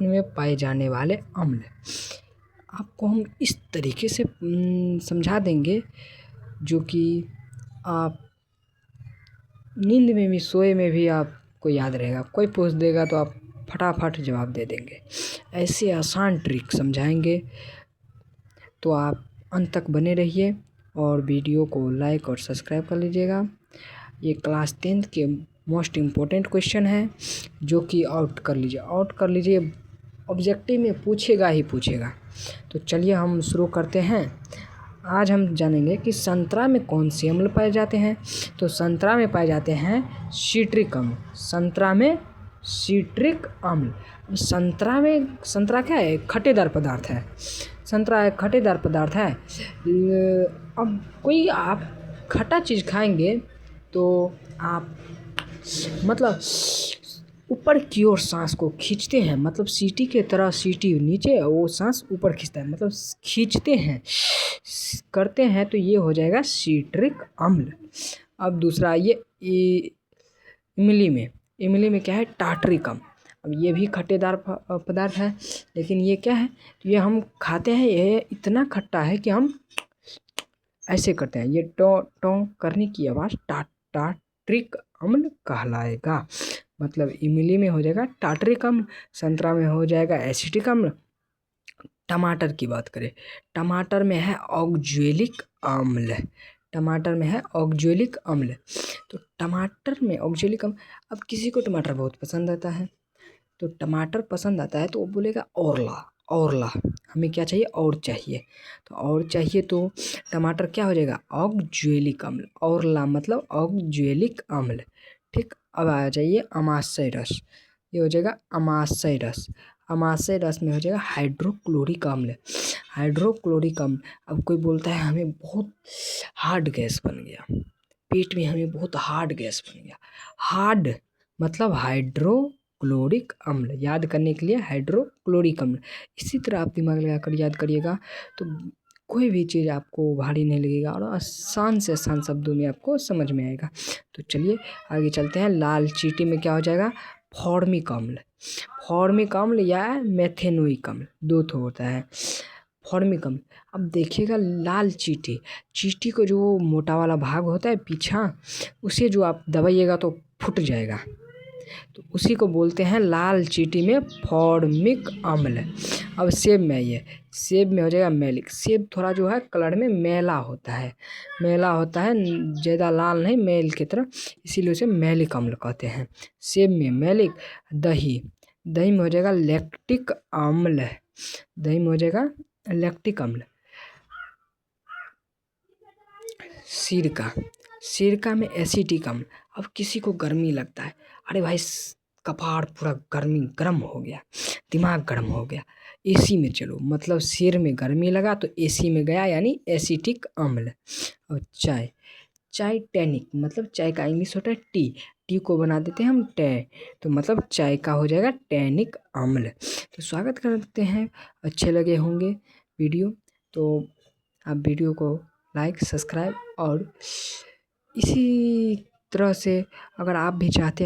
में पाए जाने वाले अम्ल। आपको हम इस तरीके से समझा देंगे जो कि आप नींद में भी, सोए में भी आपको याद रहेगा। कोई पूछ देगा तो आप फटाफट जवाब दे देंगे। ऐसे आसान ट्रिक समझाएंगे, तो आप अंत तक बने रहिए और वीडियो को लाइक और सब्सक्राइब कर लीजिएगा। ये क्लास 10th के मोस्ट इम्पोर्टेंट क्वेश्चन है जो कि आउट कर लीजिए, ऑब्जेक्टिव में पूछेगा ही पूछेगा। तो चलिए हम शुरू करते हैं। आज हम जानेंगे कि संतरा में कौन से अम्ल पाए जाते हैं। तो संतरा में पाए जाते हैं सिट्रिक अम्ल। संतरा में सिट्रिक अम्ल। संतरा क्या है? खट्टेदार पदार्थ है। संतरा एक खट्टेदार पदार्थ है। अब कोई आप खट्टा चीज़ खाएंगे तो आप मतलब ऊपर की ओर सांस को खींचते हैं, मतलब सीटी के तरह, सीटी नीचे वो सांस ऊपर खींचता है, मतलब खींचते हैं, करते हैं, तो ये हो जाएगा सिट्रिक अम्ल। अब दूसरा ये इमली में क्या है? टार्टरिक अम्ल। अब ये भी खट्टेदार पदार्थ है, लेकिन ये क्या है? ये हम खाते हैं, ये इतना खट्टा है कि हम ऐसे करते हैं, ये टों करने की आवाज़ टार्टरिक अम्ल कहलाएगा। मतलब इमली में हो जाएगा टार्टरिक अम्ल, संतरा में हो जाएगा एसिटिक अम्ल। टमाटर की बात करें, टमाटर में है ऑक्जेलिक अम्ल। टमाटर में है ऑक्जेलिक अम्ल। तो टमाटर में ऑक्जेलिक अम्ल। अब किसी को टमाटर बहुत पसंद आता है, तो टमाटर पसंद आता है तो वो बोलेगा औरला, हमें क्या चाहिए? और चाहिए। तो और चाहिए तो टमाटर क्या हो जाएगा? ऑक्जेलिक अम्ल। औरला मतलब ऑक्जेलिक अम्ल। ठीक। अब आ जाइए अमाशय रस। ये हो जाएगा अमाशय रस। अमाशय रस में हो जाएगा हाइड्रोक्लोरिक अम्ल। हाइड्रोक्लोरिक अम्ल। अब कोई बोलता है हमें बहुत हार्ड गैस बन गया, पेट में हमें बहुत हार्ड गैस बन गया। हार्ड मतलब हाइड्रोक्लोरिक अम्ल। याद करने के लिए हाइड्रोक्लोरिक अम्ल। इसी तरह आप दिमाग लगाकर याद करिएगा तो कोई भी चीज़ आपको भारी नहीं लगेगा और आसान से आसान शब्दों में आपको समझ में आएगा। तो चलिए आगे चलते हैं। लाल चींटी में क्या हो जाएगा? फॉर्मिक अम्ल। फॉर्मिक अम्ल या मेथेनोइक अम्ल, दो तो होता है। फॉर्मिक अम्ल। अब देखिएगा लाल चींटी को जो मोटा वाला भाग होता है पीछा, उसे जो आप दबाइएगा तो फूट जाएगा, तो उसी को बोलते हैं लाल चींटी में फॉर्मिक अम्ल। अब सेब में हो जाएगा मैलिक। सेब थोड़ा जो है कलर में मैला होता है, ज़्यादा लाल नहीं, मैल की तरह, इसीलिए उसे मैलिक अम्ल कहते हैं। सेब में मैलिक। दही में हो जाएगा लैक्टिक अम्ल। सिरका में एसिटिक अम्ल। अब किसी को गर्मी लगता है, अरे भाई कपाड़ पूरा गर्म हो गया, दिमाग गर्म हो गया, एसी में चलो, मतलब सिर में गर्मी लगा तो एसी में गया, यानी एसिटिक अम्ल। और चाय टैनिक, मतलब चाय का इंग्लिश होता है टी को बना देते हैं हम टे, तो मतलब चाय का हो जाएगा टैनिक अम्ल। तो स्वागत करते हैं, अच्छे लगे होंगे वीडियो, तो आप वीडियो को लाइक, सब्सक्राइब और इसी तरह से अगर आप भी चाहते हैं